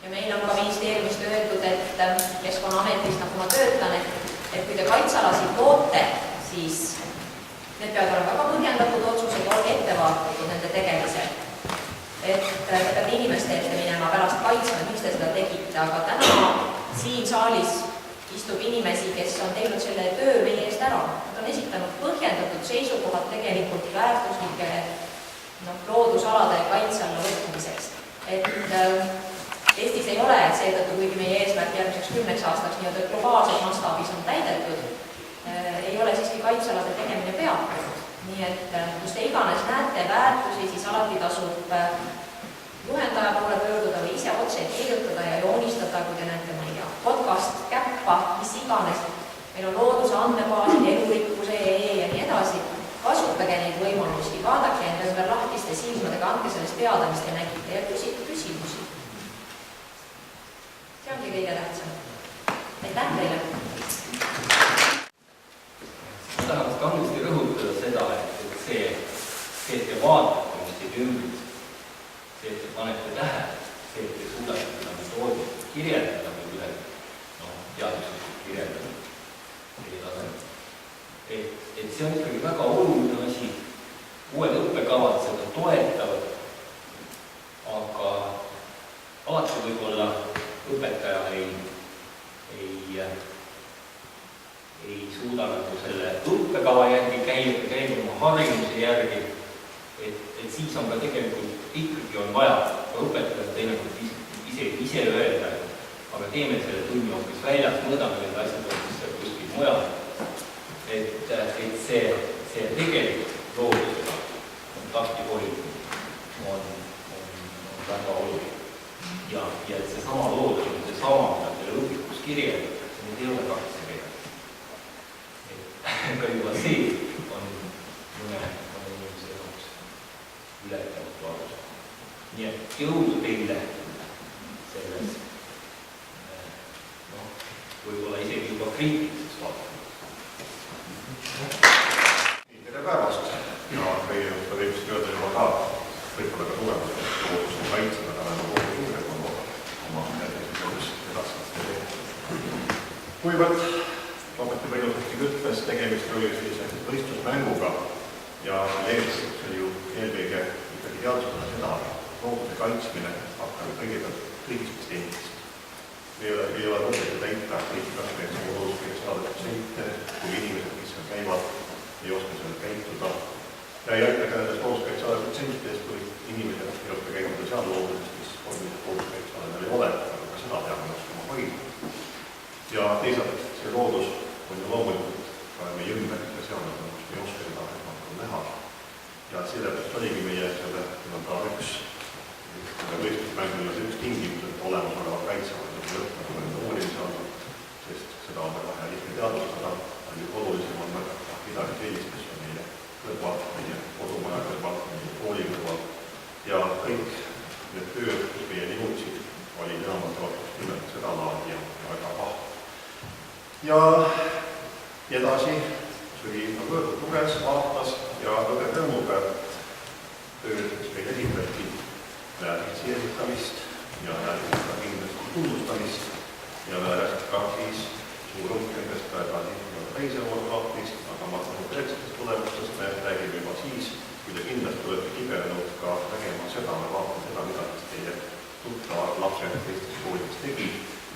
Ja meil on ka ministeeriumist öeldud, et Keskkonnaametis, nagu ma töötan, et kui te kaitsealasid loote, siis need peavad olema väga põhjendatud otsused, olge ettevaatlikud nende tegemisel. Et te peate inimeste ette minema pärast kaitsma, miks te seda tegite, aga täna siin saalis istub inimesi, kes on teinud selle töö meie eest ära. Nad on esitanud põhjendatud seisukohad tegelikult väärtuslike loodusalade kaitse alla võtmiseks. Et Eestis ei ole seetõttu, kuigi meie eesmärk järgmiseks 10 aastaks nii-öelda globaalses mastaabis on täidetud, ei ole siiski kaitsealade tegemine peatunud. Nii et kus te iganes näete väärtusi, siis alati tasub juhendaja poole pöörduda või ise otse kirjutada ja joonistada, kui te näete mõnda podcast, käppa, mis iganes. Meil on looduse andmebaasid, elurikkuse ja nii edasi. Kasutage neid võimalusi, vaadake enda ümber lahtiste silmadega, andke sellest teada, mis te nägite ja küsite küsimusi. See ongi kõige tähtsam. Aitäh teile! Ma tahaks kangesti rõhutada seda, et see, et te vaatate, mis teid ümbrit, see, et te panete tähe, see, et te suudate seda metoodit kirjeldada või kuidagi teaduslikult kirjeldada. Et see on ikkagi väga oluline asi. Uued õppekavad seda toetavad, aga alati võib-olla õpetaja ei suuda nagu selle õppekava järgi käima oma harimuse järgi, et siis on ka tegelikult ikkagi on vaja õpetada teinekord ise öelda, aga teeme selle tunni hoopis väljas, mõõdame need asjad hoopis kuskil mujal. Et see tegelikult loodusega kontakti hoidmine on väga oluline. Ja et see sama loodus on see sama, mida teile õpikus kirjeldatakse, need ei ole kaks ega. Ka juba see on mõne inimese jaoks ületavalt valus. Nii et jõudu teile selles võib-olla isegi juba kriitilises vaatama. Tere päevast ja meie õppeveebist öelda juba ka võib-olla ka tugevalt looduse kaitsena tänane loodusjuurde oma järgmisest edasast teha. Kuivõrd Toomet juba ilusasti kütles, tegemist oli sellise võistlusmänguga ja eelduseks oli ju eelkõige ikkagi teadustada seda, looduse kaitsmine hakkab kõigepealt kõigist endist. Ei ole mõtet täita kõiki kasmeid looduskeelsalade protsente, kui inimesed, kes seal käivad, ei oska seal käituda. Ja ei aita ka nendest looduskaitsalade protsentidest, kui inimesed ei oska käituda seal loodusest, mis vormiliselt looduskaitsaladel ei ole, aga ka seda peame oskama hoida. Ja teisalt see loodus on ju loomulikult ka meie ümber, ja seal on, kus me ei oska seda ehmatada näha. Ja sellepärast oligi meie selle võistlusmängul üks tingimus, et olemas olevad kaitsealad lõppenud enda uurimise all, sest seda on väga hea lihtne teadustada, palju olulisem on märgata midagi sellist, mis on meie kõrval, meie kodumaja kõrval, meie kooli kõrval. Ja kõik need tööd, mis meie jõudsid, olid enamalt jaotus nimelt seda laadi ja väga paha. Ja edasi sõi luges, vaatas ja lõge rõõmuga tööd, mis meil esitati, vääriks esitamist ja vääriks ka kindlasti tunnustamist ja vääriks ka siis suur õppendest ka teise vormaatist, aga ma konkreetsetest tulemustest me räägime juba siis, kui te kindlasti olete kibenud ka nägema seda või vaatama seda, mida teie tuttavad lapsed teistes koolides tegi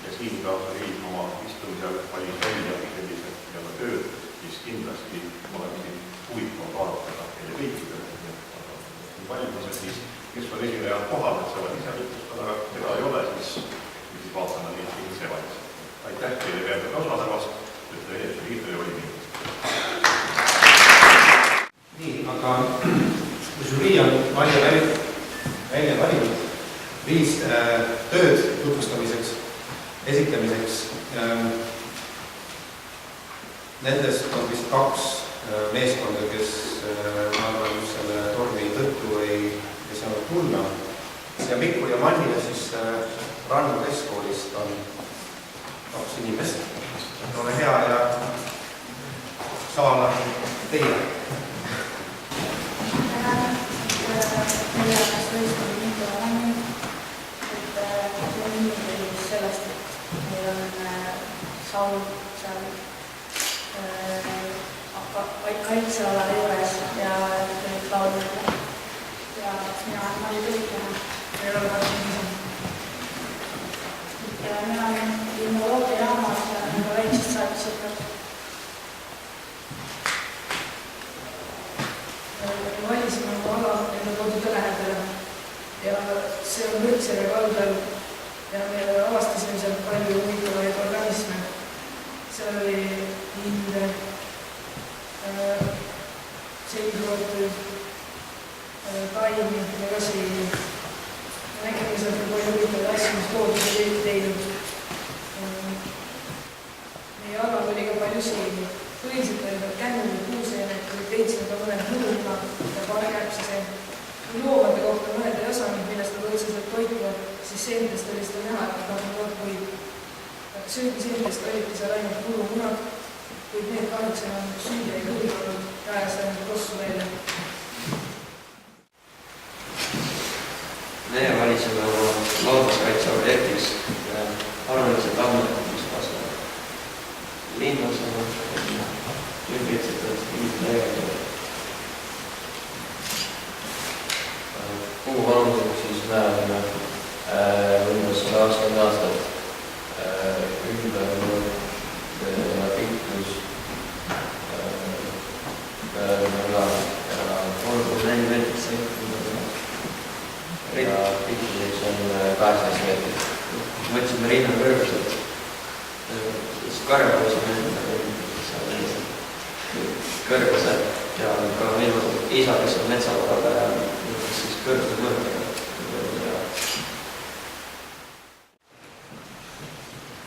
ja siin ka oli oma istumisel valis välja sellised tööd, mis kindlasti oleme siin huvitav vaadatada teile kõikidele. Valmis, et siis, kes on esinejad kohal, et saavad ise tutvustada, keda ei ole, siis vaatame neid ise valis. Aitäh teile veel osalemast, et teie liidri oli nii. Nii, aga žürii on välja valinud 5 tööd tutvustamiseks, esitlemiseks. Nendest on vist 2 meeskonda, kes just selle tormi tõttu ei saanud tulla. Ja Mikul ja Mannile siis Rannu keskkoolist on 2 inimest. Ole hea ja saala teile. Meie võistkond Mikul ja Mannil, et see on saun seal kaitseala juures ja neid laulda. Ja mina olin tõlkena. Meil on varsti Ja mina olen immuoloogia raamat ja nagu väiksest saati sõbrad. Me valisime oma ala enda kodude lähedale ja see on Võrtsjärve kaldal ja me avastasime sealt palju huvitavaid organisme. Seal oli hinde, selgrootuid, taimi ja kasviili. Nägime sealt palju huvitavaid asju, mis loodus oli teinud. Meie alal oli ka palju seeni. Põhiliselt olid nad kännid ja puuseened, kuid leidsime ka mõned mõõrma ja parkäpsiseen. Kui loomade kohta mõned ei osanud, millest nad otseselt toituvad, siis seendest oli seda näha, et nad nagu võib. Söögiseendest olidki seal ainult purumunad, kuid need kahjuks enam süüa ei hõlmanud ja ajas ainult rossu meile. Meie valisime oma looduskaitse objektiks arvulised andmed, mis kasvavad linnusena, ümbritsetatud liitleevad. Kuu vanuseks siis näeme umbes 120 aastat ümber ja pikkus ja 34 meetrit ja pikkuseks on 18 meetrit. Võtsime rinna kõrguselt, siis karjapoisime kõrgused ja ka minu isa, kes on metsavarada ja siis kõrgused mõõtega.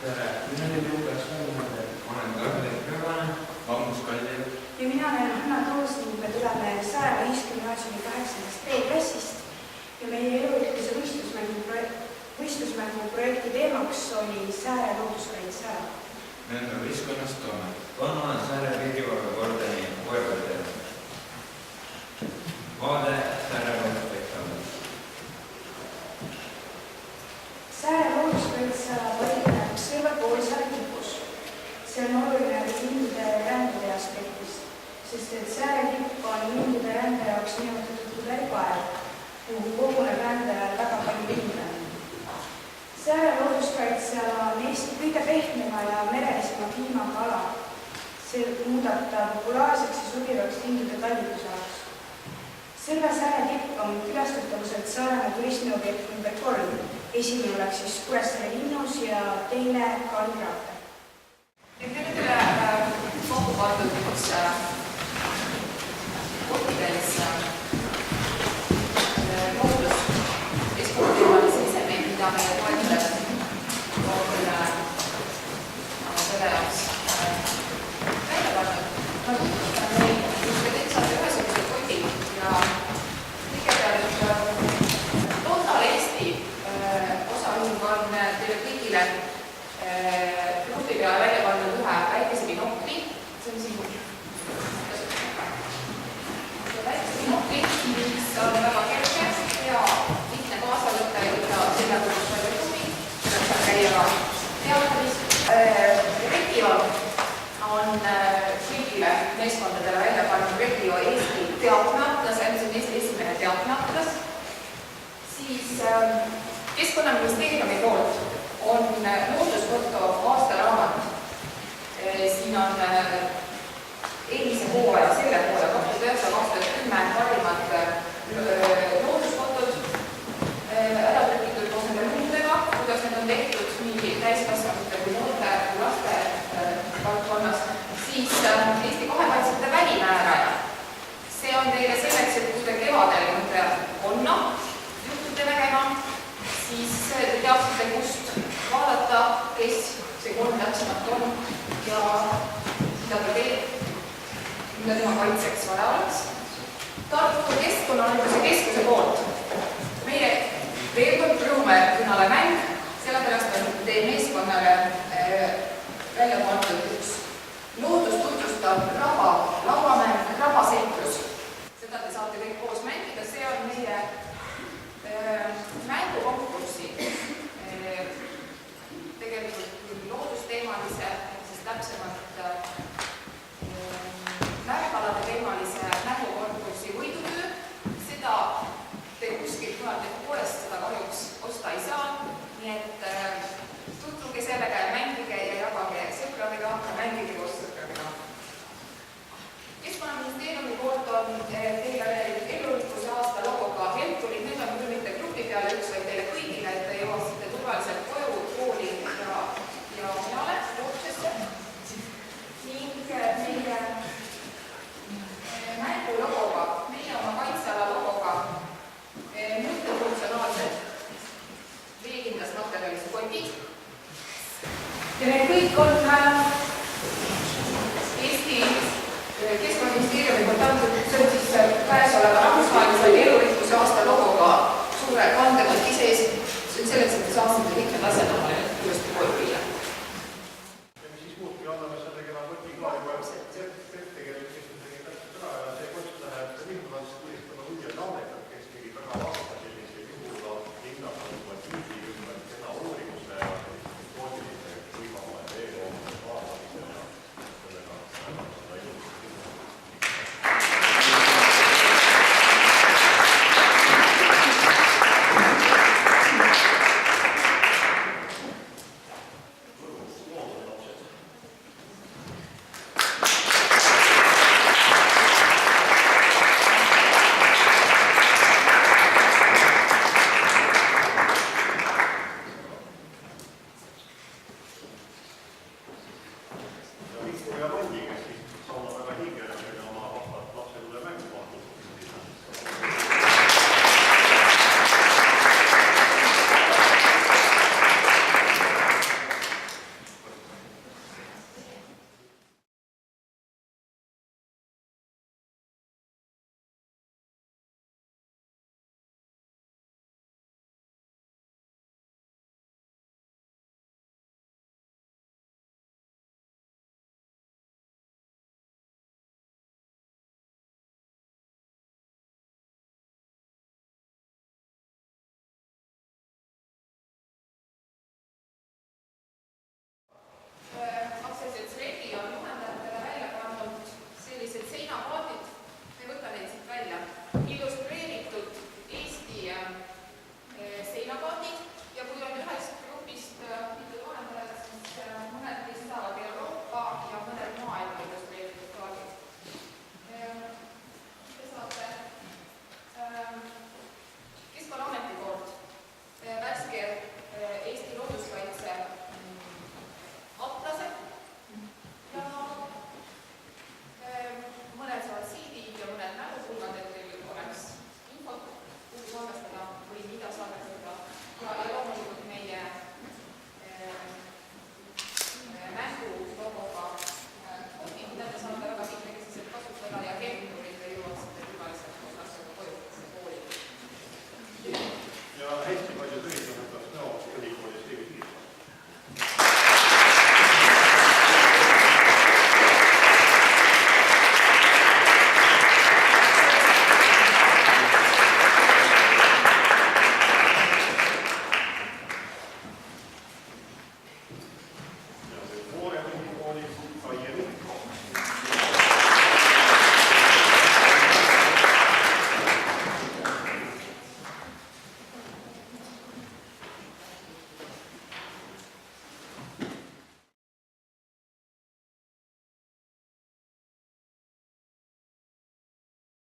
Tere, mina olen Lukas Välimaade, ma olen Karli Kõvane, Magnus Kallev. Ja mina olen Hanna Toos ning me tuleme 158. B-klassist ja meie eluütluse võistlusmängu projekti teemaks oli Sääre looduskaitseala. Nende võistkonnast toome vana Sääre piirivalve kordeni koerade vaade Sääre looduskaitseala. Sääre looduskaitseala paikneb Sõrve poolsaare tipus. See on oluline lindude rändade aspektist, sest et Sääre tipp on lindude rände jaoks nimetatud puderikaev, kuhu koguneb rändajal väga palju linde. Sääre looduskaitseala on Eesti kõige pehmema ja merelisema kliimaga ala. See muudab ta populaarseks ja sobivaks lindude tallitusajaks. Sõrve Sääre tipp on külastatavuselt Saaremaa turismiobjekt nr 3. Esimene oleks siis Kuressaare linnus ja teine Kallikraater. Nendele kokku pandud üks kohtades loodus eksporteerivalise isemeid, mida meie toetajad on selle jaoks välja pannud. Meil just täitsa ühesugused kotid ja kõigepealt Total Eesti osaühing on teile kõigile luhti peale välja pannud ühe väikese binokli. See on siin väikese binokli, mis on väga kerge ja lihtne kaasa võtta ja selle kus palju huvi. Tuleb seal käia ka teataris. Regio on kõigile meeskondadele välja pannud Regio Eesti teatmeatlas, see on Eesti esimene teatmeatlas. Siis Keskkonnaministeeriumi poolt on loodusfoto aastaraamat. Siin on eelmise hooaja, selle hooaja 2009-2010 parimad loodusfotod ära trükitud koos nende numbritega, kuidas need on tehtud nii täiskasvanute kui noorte kui laste valdkonnas. Siis Eesti kahekaitsjate välimääraja. See on teile selleks, et kui te kevadel mõte onna juhtute nägema, siis te teaksite, kust vaadata, kes see kolm täpsemalt on ja mida ta teeb, mida tema kaitseks vaja oleks. Tartu Keskkonnahariduse Keskuse poolt meie veel kord Rõume-Kõnale mäng, sellepärast on teie meeskonnale välja pandud üks loodust tutvustav lauamäng, rabaseikluus. Seda te saate kõik koos mängida, see on meie mängukonkurssi tegelikult loodusteemalise kõik on